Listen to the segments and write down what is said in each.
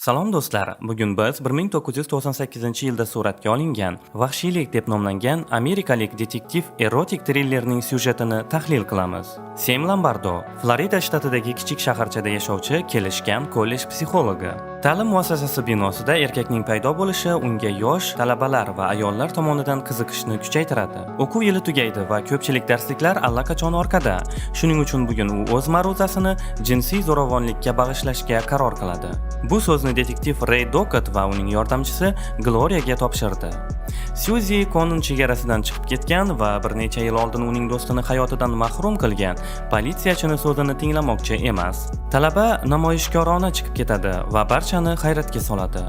Salom do'stlar, bugun biz 1998-yilda suratga olingan Vahshiylik deb nomlangan amerikalik detektiv erotik trillerning syujetini tahlil qilamiz. Sam Lombardo, Florida shtatidagi kichik shaharchada yashovchi kelishgan kollej psixologi. Ta'lim muassasasi binosida erkakning paydo bo'lishi unga yosh talabalar va ayollar tomonidan qiziqishni kuchaytiradi. O'quv yili tugaydi va ko'pchilik darsliklar allaqachon orqada. Shuning uchun bugun u o'z ma'ruzasini jinsiy zo'ravonlikka bag'ishlashga qaror qiladi. Bu so'zni detektiv Ray Dockett va uning yordamchisi Gloriyaga topshirdi. Suzy qonun chegarasidan chiqib ketgan va bir necha yil oldin uning do'stini hayotidan mahrum qilgan politsiyachini so'zini tinglamoqchi emas. Talaba namoyishkorona chiqib ketadi va barchani hayratga soladi.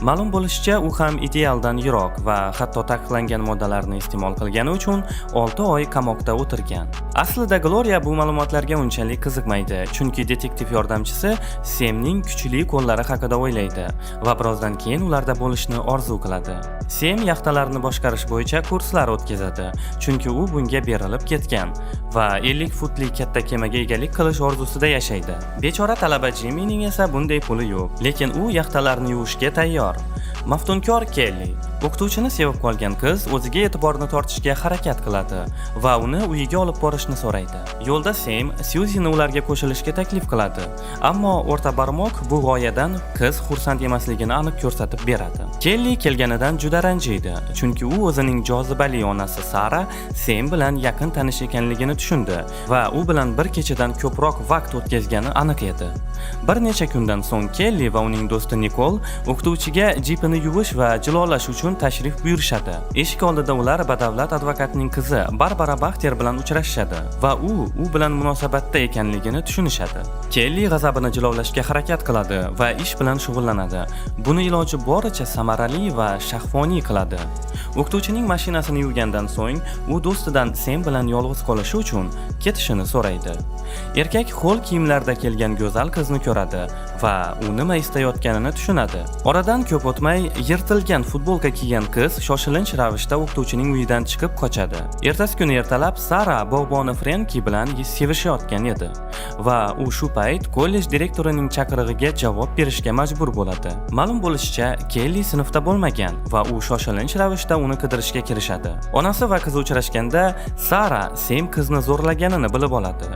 Ma'lum bo'lishicha, u ham idealdan yiroq va hatto taqiqlangan moddalarni iste'mol qilgani uchun 6 oy qamoqda o'tirgan. Aslida Gloria bu ma'lumotlarga unchalik qiziqmaydi, chunki detektiv yordamchisi Samning kuchli qo'llari haqida o'ylaydi va birozdan keyin ularda bo'lishni orzu qiladi. Sam yaxtalarni boshqarish bo'yicha kurslar o'tkazadi, chunki u bunga berilib ketgan va 50 futli katta kemaga egalik qilish orzusida yashaydi. Bechora talaba Jimmyning esa bunday puli yo'q, lekin u yaxtalarni yuvishga tayyor. Maftunkor Kelly o'qituvchini sevib qolgan qiz o'ziga e'tiborni tortishga harakat qiladi va uni uyiga olib borishni so'raydi. Yo'lda Sam Suzyni ularga qo'shilishga taklif qiladi, ammo o'rta barmoq bu g'oyadan qiz xursand emasligini aniq ko'rsatib beradi. Kelly kelganidan juda ranjiydi, chunki u o'zining jozibali onasi Sara Sam bilan yaqin tanish ekanligini tushundi va u bilan bir kechadan ko'proq vaqt o'tkazgani aniq edi. Bir necha kundan so'ng Kelly va uning do'sti Nicole o'qituvchiga jipini yuvish va jilolash uchun tashrif buyurishadi. Eshik oldida ular badavlat advokatning qizi Barbara Baxter bilan uchrashadi va u bilan munosabatda ekanligini tushunishadi. Kelly g'azabini jilovlashga harakat qiladi va ish bilan shug'ullanadi. Buni iloji boricha samarali va shahvoniy qiladi. O'qituvchining mashinasini yuvgandan so'ng u do'stidan Sam bilan yolg'iz qolishi uchun ketishini so'raydi. Erkak ho'l kiyimlarda kelgan go'zal qizni ko'radi va u nima istayotganini tushunadi. Oradan ko'p o'tmay yirtilgan futbolka kiygan qiz shoshilinch ravishda o'qituvchining uyidan chiqib qochadi. Ertasi kuni ertalab Sara bog'boni Frenki bilan sevishayotgan edi va u shu payt kollej direktorining chaqirig'iga javob berishga majbur bo'ladi. Ma'lum bo'lishicha, Kelly sinfda bo'lmagan va u shoshilinch ravishda uni qidirishga kirishadi. Onasi va qizi uchrashganda Sara Sam qizni zo'rlaganini bilib oladi.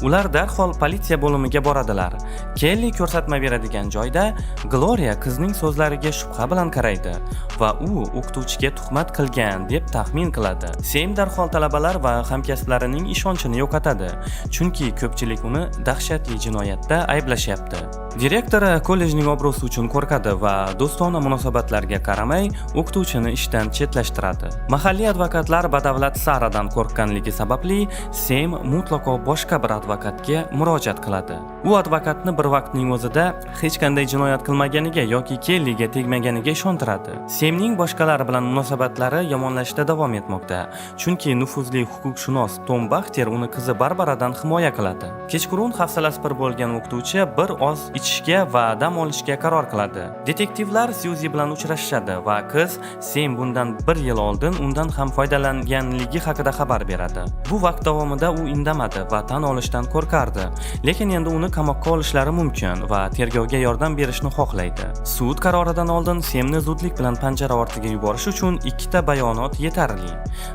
Ular darhol politsiya bo'limiga boradilar. Kelly ko'rsatma beradigan joyda Gloria qizning so'zlariga shubha bilan qaraydi va u o'qituvchiga tuhmat qilgan deb taxmin qiladi. Sam darhol talabalar va hamkasblarining ishonchini yo'qotadi, chunki ko'pchilik uni dahshatli jinoyatda ayblashyapti. Direktori kollejning obro'si uchun qo'rqadi va do'stona munosabatlarga qaramay o'qituvchini ishdan chetlashtiradi. Mahalliy advokatlar badavlat Saradan qo'rqqanligi sababli Sam mutlaqo boshqa bir advokatga murojaat qiladi. U advokatni bir vaqtning o'zida hech qanday jinoyat qilmaganiga yoki Kellyga tegmaganiga ishontiradi. Samning boshqalar bilan munosabatlari yomonlashda davom etmoqda, chunki nufuzli huquqshunos Tom Baxter uni qizi Barbaradan himoya qiladi. Kechqurun hafsalasi pir bo'lgan o'qituvchi bir oz ichishga va dam olishga qaror qiladi. Detektivlar Suzy bilan uchrashadi va qiz Sam bundan 1 yil oldin undan ham foydalanganligi haqida xabar beradi. Bu vaqt davomida u indamadi va tan olishdan qo'rqardi, lekin endi uni qamoqqa olishlari mumkin va tergovga yordam berishni xohlaydi. Sud qaroridan oldin Samni zudlik bilan panjara ortiga yuborish uchun 2 ta bayonot yetarli.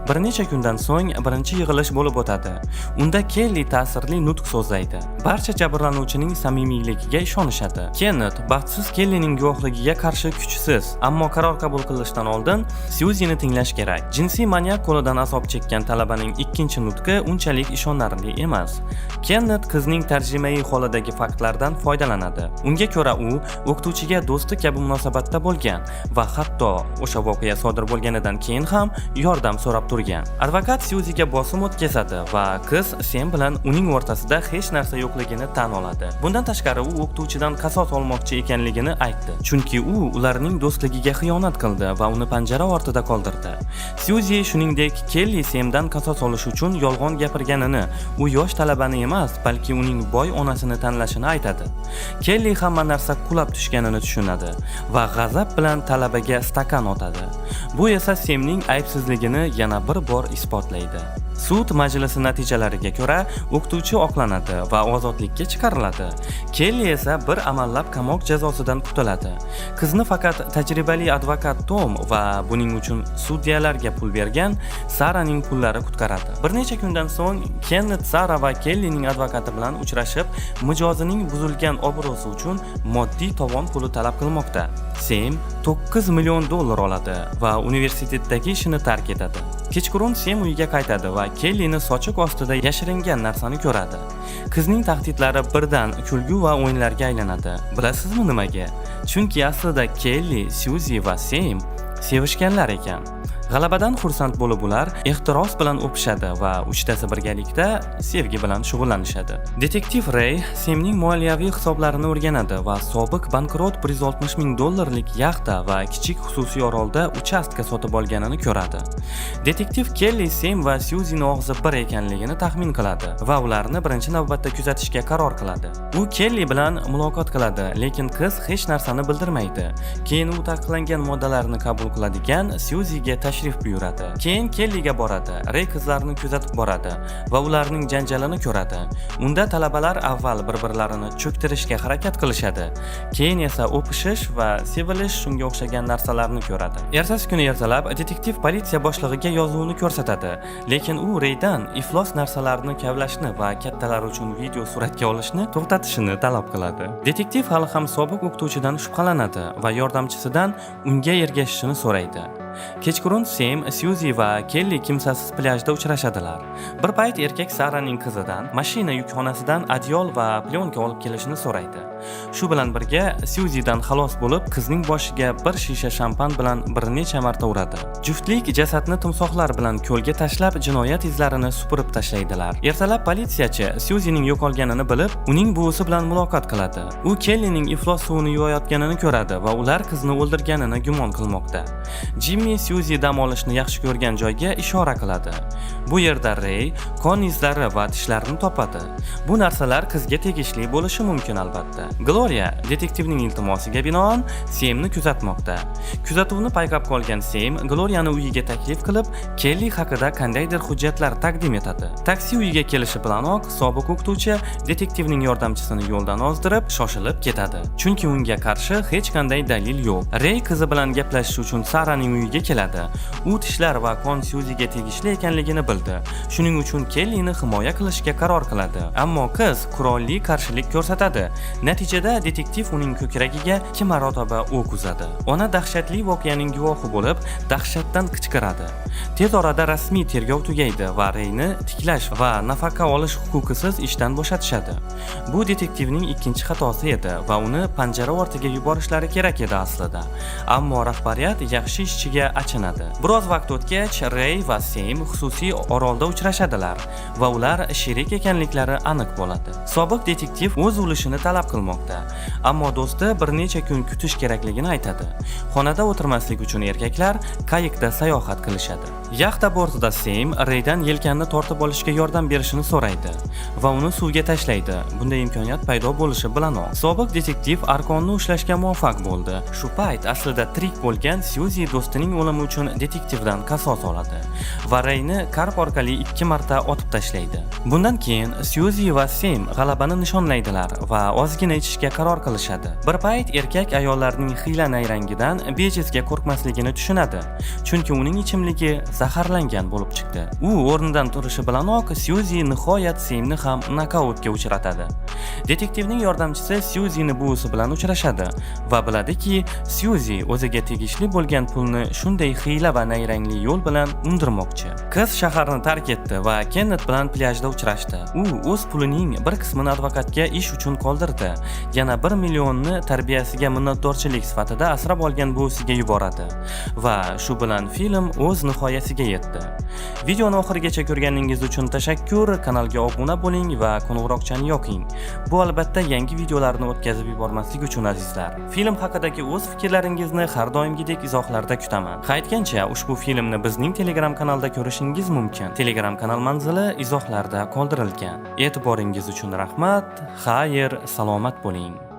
Bir necha kundan so'ng birinchi yig'ilish bo'lib o'tadi. Unda Kelly ta'sirli nutq so'zlaydi. Barcha jabrlanuvchining samimiyligiga ishonishadi. Kenneth baxtsiz Kellyning guvohligiga qarshi kuchsiz, ammo qaror qabul qilishdan oldin Suzyni tinglash kerak. Jinsiy manyak qo'lidan azob chekkan talabaning ikkinchi nutqi unchalik ishonarli emas. Kenneth qizning tarjimai holidagi faktlardan foydalanadi. Unga ko'ra u o'qituvchiga do'sti kabi munosabatda bo'lgan va hatto o'sha voqea sodir bo'lganidan keyin ham yordam so'rab turgan. Advokat Suzyga bosim o'tkazadi va qiz Sam bilan uning o'rtasida hech narsa yo'qligini tan oladi. Bundan tashqari u o'qituvchidan qasos olmoqchi ekanligini aytdi, chunki u ularning do'stligiga xiyonat qildi va uni panjara ortida qoldirdi. Suzy shuningdek Kelly Samdan qasos olish uchun yolg'on gapirganini, u yosh talabani emas, balki uning boy onasini tanlashini aytadi. Kelly hamma narsa qulab tushganini tushunadi va g'azab bilan talabaga stakan otadi. Bu esa Samning aybsizligini yana bir bor isbotlaydi. Sud majlisi natijalariga ko'ra o'qituvchi oqlanadi va ozodlikka chiqariladi. Kelli esa bir amallab qamoq jazosidan qutuladi. Qizni faqat tajribali advokat Tom va buning uchun sudyalarga pul bergan Saraning pullari qutqaradi. Bir necha kundan so'ng Kenneth Sara va Kellining advokati bilan uchrashib, mijozining buzilgan obro'si uchun moddiy tovon puli talab qilmoqda. Sam $9 million oladi va universitetdagi ishini tark etadi. Kechqurun Sam uyiga qaytadi va Kellini sochiq ostida yashiringan narsani ko'radi. Qizning tahdidlari birdan kulgu va o'yinlarga aylanadi. Bilasizmi nimaga? Chunki aslida Kelli, Suzy va Sam sevishganlar ekan. G'alabadan xursand bo'lib ular ehtiros bilan o'pishadi va uchtasi birgalikda sevgi bilan shug'ullanishadi. Detektiv Ray Samning moliyaviy hisoblarini o'rganadi va sobiq bankrot $160 ming yaxta va kichik xususiy orolda uchastka sotib olganini ko'radi. Detektiv Kelli Sam va Suzyning og'zi bir ekanligini taxmin qiladi va ularni birinchi navbatda kuzatishga qaror qiladi. U Kelli bilan muloqot qiladi, lekin qiz hech narsani bildirmaydi. Keyin u taqiqlangan moddalarni qabul qiladigan Suzyga tashrif buyuradi. Keyin Kelliga boradi. Ray qizlarni kuzatib boradi va ularning janjalini ko'radi. Unda talabalar avval bir-birlarini cho'ktirishga harakat qilishadi. Keyin esa o'pishish va sevilish shunga o'xshagan narsalarni ko'radi. Ertasi kuni ertalab detektiv politsiya boshlig'iga yozuvni ko'rsatadi, lekin u Raydan iflos narsalarni kavlashni va kattalar uchun video suratga olishni to'xtatishini talab qiladi. Detektiv hali ham sobiq o'qituvchidan shubhalanadi va yordamchisidan unga ergashishini so'raydi. Kechqurun Sam, Suzy va Kelli kimsasiz plyajda uchrashadilar. Bir payt erkak Saraning qizidan mashina yukxonasidan adyol va plyonka olib kelishini so'raydi. Shu bilan birga Suzydan xalos bo'lib, qizning boshiga bir shisha shampan bilan bir necha marta uradi. Juftlik jasadni timsohlar bilan ko'lga tashlab, jinoyat izlarini supurib tashlaydilar. Ertalab politsiyachi Suzyning yo'qolganini bilib, uning buvisi bilan muloqot qiladi. U Kellining iflos suvini yuvayotganini ko'radi va ular qizni o'ldirganini gumon qilmoqda. Jimmy Suzy dam olishni yaxshi ko'rgan joyga ishora qiladi. Bu yerda Ray qon izlari va tishlarini topadi. Bu narsalar qizga tegishli bo'lishi mumkin albatta. Gloria detektivning iltimosiga binoan Samni kuzatmoqda. Kuzatuvni payqab qolgan Sam Gloriani uyiga taklif qilib, Kelli haqida qandaydir hujjatlar taqdim etadi. Taksi uyiga kelishi bilanoq sobiq o'qituvchi detektivning yordamchisini yo'ldan ozdirib, shoshilib ketadi. Chunki unga qarshi hech qanday dalil yo'q. Ray qizi bilan gaplashish uchun Saraning uyiga keladi. U tishlar va qon Suzyga tegishli ekanligini bildi. Shuning uchun Kellini himoya qilishga qaror qiladi. Ammo qiz qurolli qarshilik ko'rsatadi. Natijada detektiv uning ko'kragiga 2 marotaba o'q uzadi. Ona dahshatli voqeaning guvohi bo'lib, dahshatdan qichqiradi. Tez orada rasmiy tergov tugaydi va Rayni tiklash va nafaqa olish huquqisiz ishdan bo'shatishadi. Bu detektivning ikkinchi xatosi edi va uni panjara ortiga yuborishlari kerak edi aslida. Ammo rahbariyat yaxshi ishchiga achinadi. Biroz vaqt o'tgach, Ray va Sam xususiy orolda uchrashadilar va ular sherik ekanliklari aniq bo'ladi. Sobiq detektiv o'z ulushini talab qilmoqda, ammo do'sti bir necha kun kutish kerakligini aytadi. Xonada o'tirmaslik uchun erkaklar qayiqda sayohat qilishadi. Yaxta bortida Sam Raydan yelkanni tortib olishga yordam berishini so'raydi va uni suvga tashlaydi. Bunday imkoniyat paydo bo'lishi bilanoq sobiq detektiv arkonni ushlashga muvaffaq bo'ldi. Shu payt aslida tirik bo'lgan Suzy do'stining o'limi uchun detektivdan qasos oladi va Rayni karp orqali 2 marta otib tashlaydi. Bundan keyin Suzy va Sam g'alabani nishonlaydilar va ozgina ichishga qaror qilishadi. Bir payt erkak ayollarning xiyla nayrangidan bejizga qo'rqmasligini tushunadi, chunki uning ichimligi zaharlangan bo'lib chiqdi. U o'rnidan turishi bilanoq Suzy nihoyat Samni ham nokautga uchratadi. Detektivning yordamchisi Suzyni buvisi bilan uchrashadi va biladiki, Suzy o'ziga tegishli bo'lgan pulni shunday xiyla va nayrangli yo'l bilan undirmoqchi. Qiz shaharni tark etdi va Kenneth bilan plyajda uchrashdi. U o'z pulining bir qismini advokatga ish uchun qoldirdi. Yana 1 millionni tarbiyasiga minnatdorchilik sifatida asrab olgan buvisiga yuboradi va shu bilan film o'z nihoyasiga yetdi. Videoni oxirigacha ko'rganingiz uchun tashakkur. Kanalga obuna bo'ling va qo'ng'iroqchani yoqing. Bu albatta yangi videolarni o'tkazib yubormaslik uchun azizlar. Film haqidagi o'z fikrlaringizni har doimgidek izohlarda kutaman. Qaytgancha ushbu filmni bizning Telegram kanalda ko'rishingiz mumkin. Telegram kanal manzili izohlarda qoldirilgan. E'tiboringiz uchun rahmat. Xayr, salomat bo'ling.